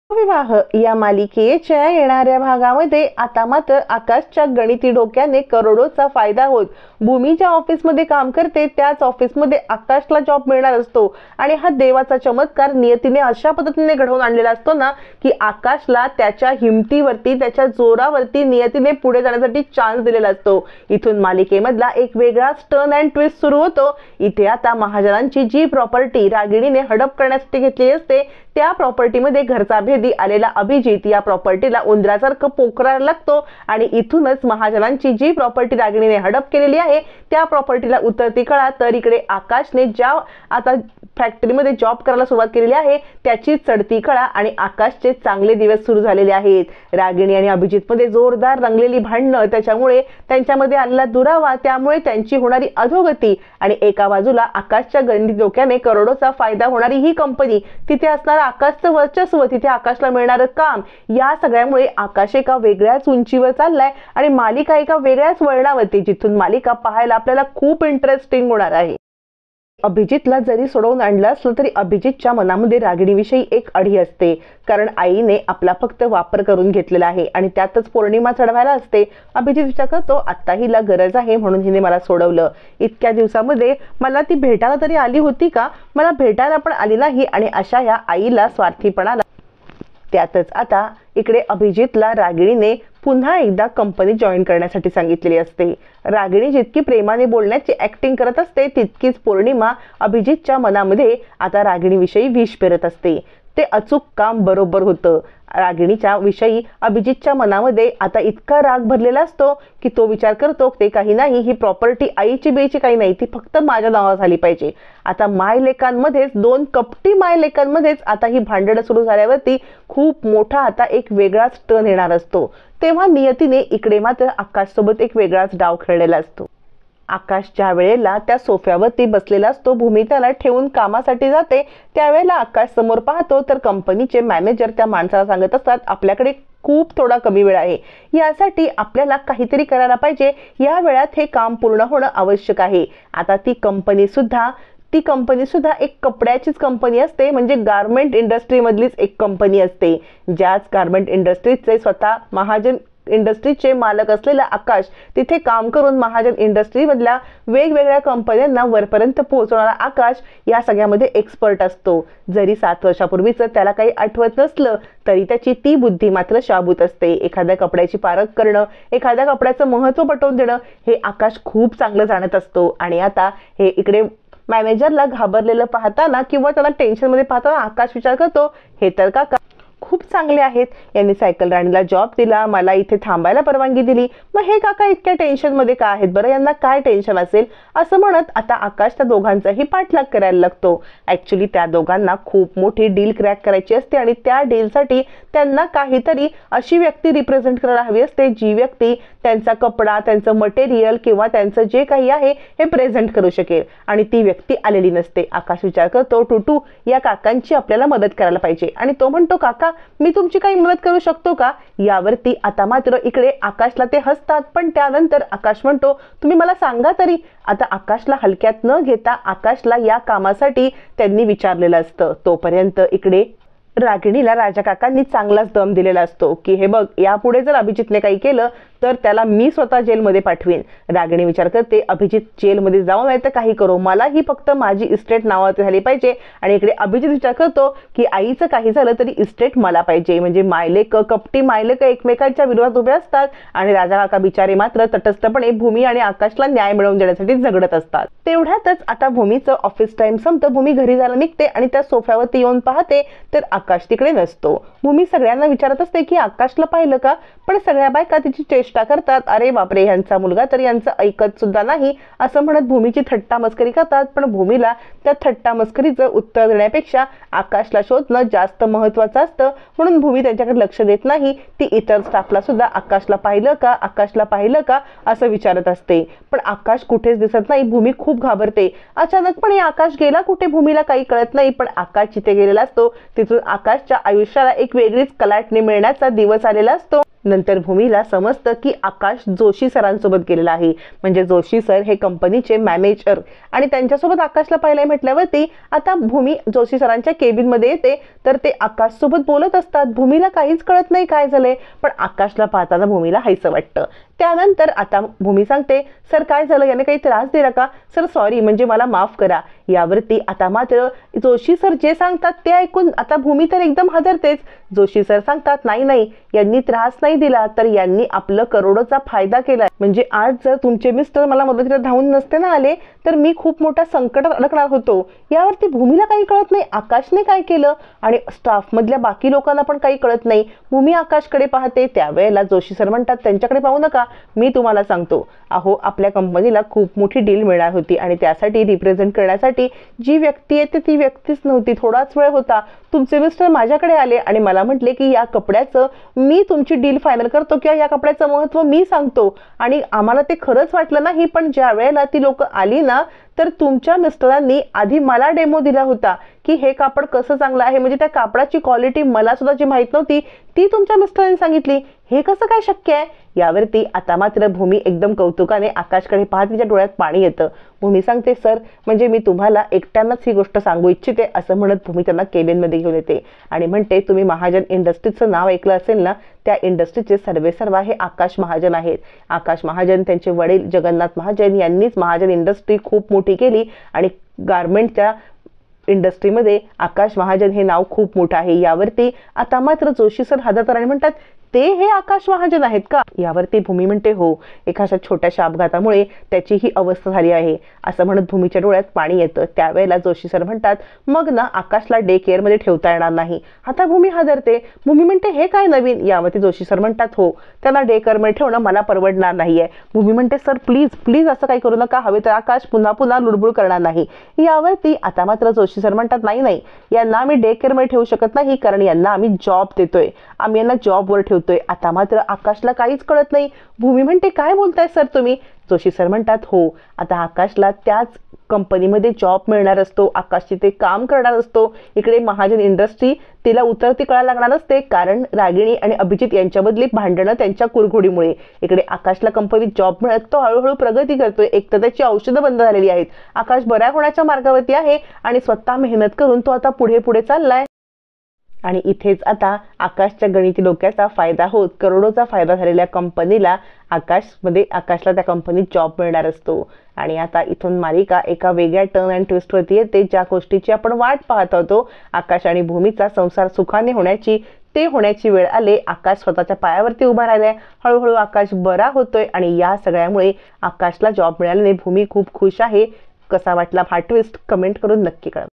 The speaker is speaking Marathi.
विवाह या मालिकेच्या येणाऱ्या भागामध्ये आता मात्र आकाशच्या गणिती डोक्याने करोडोचा फायदा होत भूमी ज्या ऑफिसमध्ये काम करते त्याच ऑफिसमध्ये आकाशला जॉब मिळणार असतो आणि हा देवाचा चमत्कार नियतीने अशा पद्धतीने घडवून आणलेला असतो ना की आकाशला त्याच्या हिमतीवरती त्याच्या जोरावरती नियतीने पुढे जाण्यासाठी चान्स दिलेला असतो। इथून मालिकेमधला एक वेगळाच टर्न अँड ट्विस्ट सुरू होतो। इथे आता महाजनांची जी प्रॉपर्टी रागिणीने हडप करण्यासाठी घेतली असते त्या प्रॉपर्टीमध्ये घरचा भेदी आलेला अभिजित या प्रॉपर्टीला उंदरासारखं पोखरायला लागतो आणि इथूनच महाजनांची जी प्रॉपर्टी रागिणीने हडप केलेली आहे त्या प्रॉपर्टीला उतरती कळा तर इकडे आकाशने ज्या आता फॅक्टरीमध्ये जॉब करायला सुरुवात केलेली आहे त्याची चढती कळा आणि आकाशचे चांगले दिवस सुरू झालेले आहेत। रागिणी आणि अभिजितमध्ये जोरदार रंगलेली भांडणं, त्याच्यामुळे त्यांच्यामध्ये आलेला दुरावा, त्यामुळे त्यांची होणारी अधोगती आणि एका बाजूला आकाशच्या गणिती डोक्याने करोडोचा फायदा होणारी ही कंपनी, तिथे असणारा आकाशचं वर्चस्व, तिथे आकाशला मिळणारं काम, या सगळ्यामुळे आकाश एका वेगळ्याच उंचीवर चाललाय आणि मालिका एका वेगळ्याच वळणावरती, जिथून मालिका पाहायला आपल्याला खूप इंटरेस्टिंग होणार आहे। अभिजितला जरी सोडवून आणलं असलं तरी अभिजितच्या मनामध्ये रागिणीविषयी एक अढी असते, कारण आईने आपला फक्त वापर करून घेतलेला आहे आणि त्यातच पौर्णिमा चढवायला असते। अभिजित विचार करतो आता हिला गरज आहे म्हणून हिने मला सोडवलं, इतक्या दिवसामध्ये मला ती भेटायला तरी आली होती का, मला भेटायला पण आली नाही आणि अशा या आईला स्वार्थीपणाला। त्यातच आता इकडे अभिजितला रागिणीने पुन्हा एकदा कंपनी जॉईन करण्यासाठी सांगितलेली असते। रागिणी जितकी प्रेमाने बोलण्याची ऍक्टिंग करत असते तितकीच पौर्णिमा अभिजितच्या मनामध्ये आता रागिणीविषयी विष पेरत असते। ते अचूक काम बरोबर होतं। रागिणीच्या विषयी अभिजितच्या मनामध्ये आता इतका राग भरलेला असतो की तो विचार करतो ते काही नाही, ही प्रॉपर्टी आईची बेची काही नाही, ती फक्त माझ्या नावावर झाली पाहिजे। आता मायलेकांमध्येच, दोन कपटी मायलेकांमध्येच आता ही भांडणं सुरू झाल्यावरती खूप मोठा आता एक वेगळाच टर्न येणार असतो। तेव्हा नियतीने इकडे मात्र आकाशसोबत एक वेगळाच डाव खेळलेला असतो। आकाश ज्या वेळेला त्या सोफ्यावरती बसलेला असतो, भूमी त्याला ठेवून कामासाठी जाते, त्यावेळेला आकाश समोर पाहतो तर कंपनीचे मॅनेजर त्या माणसाला सांगत असतात आपल्याकडे खूप थोडा कमी वेळ आहे, यासाठी आपल्याला काहीतरी करायला पाहिजे, या वेळात हे काम पूर्ण होणं आवश्यक आहे। आता ती कंपनी सुद्धा एक कपड्याचीच कंपनी असते, म्हणजे गारमेंट इंडस्ट्री मधलीच एक कंपनी असते। ज्याच गारमेंट इंडस्ट्रीचे स्वतः महाजन इंडस्ट्रीचे मालक असलेला आकाश तिथे काम करून महाजन इंडस्ट्री मधल्या वेगवेगळ्या कंपन्यांना वरपर्यंत पोहोचवणारा आकाश या सगळ्यामध्ये एक्सपर्ट असतो। जरी 7 वर्षापूर्वीच त्याला काही आठवत नसलं तरी त्याची ती बुद्धी मात्र शाबूत असते। एखाद्या कपड्याची पारख करणं, एखाद्या कपड्याचं महत्त्व पटवून देणं हे आकाश खूप चांगलं जाणत असतो। आणि आता हे इकडे मॅनेजरला घाबरलेलं पाहताना किंवा त्याला टेन्शनमध्ये पाहताना आकाश विचार करतो हे तर काका खूप चांगले आहेत, यांनी सायकल राणीला जॉब दिला, मला इथे थांबायला परवानगी दिली, मग हे काका इतक्या टेन्शन मध्ये का आहेत बरं, यांना काय टेन्शन असेल, असं म्हणत आता आकाश त्या दोघांचाही पाठलाग करायला लागतो। ऍक्च्युली त्या दोघांना खूप मोठी डील क्रॅक करायची असते आणि त्या डीलसाठी त्यांना काहीतरी अशी व्यक्ती रिप्रेझेंट करायला हवी असते जी व्यक्ती त्यांचा कपडा, त्यांचं मटेरियल किंवा त्यांचं जे काही आहे हे प्रेझेंट करू शकेल आणि ती व्यक्ती आलेली नसते। आकाश विचार करतो टुटू या काकांची आपल्याला मदत करायला पाहिजे आणि तो म्हणतो काका मी तुमची काही मदत करू शकतो का, यावरती आता मात्र इकडे आकाशला ते हसतात, पण त्यानंतर आकाश म्हणतो तुम्ही मला सांगा तरी। आता आकाशला हलक्यात न घेता आकाशला या कामासाठी त्यांनी विचारलेलं असतं। तोपर्यंत इकडे रागिणीला राजा काकांनी चांगलाच दम दिलेला असतो की हे बघ यापुढे जर अभिजितने काही केलं तर त्याला मी स्वतः जेलमध्ये पाठवीन। रागिणी विचार करते अभिजित जेलमध्ये जाऊ नाही तर काही करो, मला ही फक्त माझी इस्टेट नावावरती झाली पाहिजे। आणि इकडे अभिजित विचार करतो की आईचं काही झालं तरी इस्टेट मला पाहिजे, म्हणजे मायलेक कपटी मायलेक एकमेकांच्या विरोधात उभे असतात आणि राजा काका बिचारे मात्र तटस्थपणे भूमी आणि आकाशला न्याय मिळवून देण्यासाठी झगडत असतात। तेवढ्यातच आता भूमीचं ऑफिस टाइम संपतं, भूमी घरी जायला निघते आणि त्या सोफ्यावरती येऊन पाहते तर आकाश तिकडे नसतो। भूमी सगळ्यांना विचारत असते की आकाशला पाहिलं का, पण सगळ्या बायका तिची चेष्टा करतात, अरे बापरे यांचा मुलगा तर यांचं ऐकत सुद्धा नाही असं म्हणत भूमीची थट्टा मस्करी करतात। पण भूमीला त्या थट्टा मस्करीचं उत्तर देण्यापेक्षा आकाशला शोधणं जास्त महत्वाचं असतं, म्हणून भूमी त्यांच्याकडे लक्ष देत नाही। ती इतर स्टाफला सुद्धा आकाशला पाहिलं का असं विचारत असते, पण आकाश कुठेच दिसत नाही। भूमी खूप घाबरते। अचानकपणे आकाश गेला कुठे भूमीला काही कळत नाही, पण आकाश जिथे गेलेला असतो तिथून आकाशच्या आयुष्याला एक वेगळीच कलाटणी मिळण्याचा दिवस आलेला असतो। नंतर भूमीला समजतं की आकाश जोशी सरांसोबत गेलेला आहे, म्हणजे जोशी सर हे कंपनीचे मॅनेजर, आणि त्यांच्यासोबत आकाशला पाहिलंय म्हटल्यावरती आता भूमी जोशी सरांच्या केबिनमध्ये येते, तर ते आकाश सोबत बोलत असतात. भूमीला काहीच कळत नाही काय झालंय, पण आकाशला पाहताना भूमीला हायसं वाटतं. त्यानंतर आता भूमी सांगते, सर काय झालं, याने काही त्रास दिला का? सर सॉरी, म्हणजे मला माफ करा. यावरती आता मात्र जोशी सर जे सांगतात ते ऐकून आता भूमी तर एकदम हादरतेच. जोशी सर सांगतात, नाही नाही, यांनी त्रास नाही दिला, तर यांनी आपलं करोडोचा फायदा केला. म्हणजे आज जर तुमचे मिस्टर मला मदतीला धावून नसते ना आले, तर मी खूप मोठ्या संकटात अडकणार होतो. यावरती भूमीला काही कळत नाही आकाशने काय केलं, आणि स्टाफ मधल्या बाकी लोकांना पण काही कळत नाही. भूमी आकाशकडे पाहते, त्यावेळेला जोशी सर म्हणतात, त्यांच्याकडे पाहू नका, मी तुम्हाला सांगतो. अहो, आपल्या कंपनीला खूप मोठी डील मिळणार होती, आणि त्यासाठी रिप्रेझेंट करण्यासाठी जी व्यक्ती येते ती व्यक्तीच नव्हती. थोडाच वेळ होता, तुमचे मिस्टर माझ्याकडे आले आणि मला म्हटले की या कपड्याचं मी तुमची डील फायनल करतो, किंवा या कपड्याचं महत्त्व मी सांगतो. आणि आम्हाला ते खरंच वाटलं नाही, पण ज्या वेळेला ती लोक आली ना, तर तुमच्या मिस्टरांनी आधी मला डेमो दिला होता की हे कापड कसं चांगलं आहे, म्हणजे त्या कापडाची क्वालिटी मला सुद्धा जी माहित नव्हती ती तुमच्या मिस्टरांनी सांगितली. हे कसं काय शक्य आहे? यावरती आता मात्र भूमी एकदम कौतुकाने आकाशकडे पाहत तिच्या डोळ्यात पाणी येतं. भूमी सांगते, सर म्हणजे मी तुम्हाला एकट्यांनाच ही गोष्ट सांगू इच्छिते, असं म्हणत भूमी त्यांना केबिनमध्ये घेऊन येते आणि म्हणते, तुम्ही महाजन इंडस्ट्रीजचं नाव ऐकलं असेल ना, त्या इंडस्ट्रीचे सर्वेसर्वा हे आकाश महाजन आहेत. आकाश महाजन, त्यांचे वडील जगन्नाथ महाजन यांनीच महाजन इंडस्ट्री खूप मोठी केली, आणि गारमेंटच्या इंडस्ट्रीमध्ये आकाश महाजन हे नाव खूप मोठं आहे. यावरती आता मात्र जोशी सर हादरतात आणि म्हणतात, ते हे आकाश महाजन आहेत का? यावरती भूमी म्हणते, हो, एखाद्या छोट्याशा अपघातामुळे त्याची ही अवस्था झाली आहे, असं म्हणत भूमीच्या डोळ्यात पाणी येतं. त्यावेळेला जोशी सर म्हणतात, मग ना आकाशला डे केअर मध्ये ठेवता येणार नाही. आता भूमी हादरते. भूमी म्हणते, हे काय नवीन? यावरती जोशी सर म्हणतात, हो, त्यांना डे केअर मध्ये ठेवणं मला परवडणार नाहीये. भूमी म्हणते, सर प्लीज प्लीज असं काही करू नका, हवे तर आकाश पुन्हा पुन्हा लुडबुड करणार नाही. यावरती आता मात्र जोशी सर म्हणतात, नाही नाही, यांना आम्ही डे केअर मध्ये ठेवू शकत नाही, कारण यांना आम्ही जॉब देतोय, आम्ही यांना जॉबवर ठेवतोय. आता मात्र आकाशला काहीच कळत नाही. भूमी म्हणते, काय बोलताय सर तुम्ही? जोशी सर म्हणतात, हो, आता आकाशला त्याच कंपनीमध्ये जॉब मिळणार असतो, आकाश तिथे काम करणार असतो. इकडे महाजन इंडस्ट्री तिला उतरती कळा लागणार असते, कारण रागिणी आणि अभिजित यांच्यामधली भांडणं त्यांच्या कुरघोडीमुळे. इकडे आकाशला कंपनीत जॉब मिळत तो हळूहळू प्रगती करतोय. एक तर त्याची औषधं बंद झालेली आहेत, आकाश बऱ्या होण्याच्या मार्गावरती आहे, आणि स्वतः मेहनत करून तो आता पुढे पुढे चाललाय. आणि इथेच आता आकाशच्या गणिती डोक्याचा फायदा होत करोडोचा फायदा झालेल्या कंपनीला आकाशला त्या कंपनीत जॉब मिळणार असतो. आणि आता इथून मालिका एका वेगळ्या टर्न अँड ट्विस्टवरती येते, ज्या गोष्टीची आपण वाट पाहत होतो. आकाश आणि भूमीचा संसार सुखाने होण्याची वेळ आले. आकाश स्वतःच्या पायावरती उभा राहिलाय, हळूहळू आकाश बरा होतोय, आणि या सगळ्यामुळे आकाशला जॉब मिळाल्याने भूमी खूप खुश आहे. कसा वाटला हा ट्विस्ट कमेंट करून नक्की कळवा.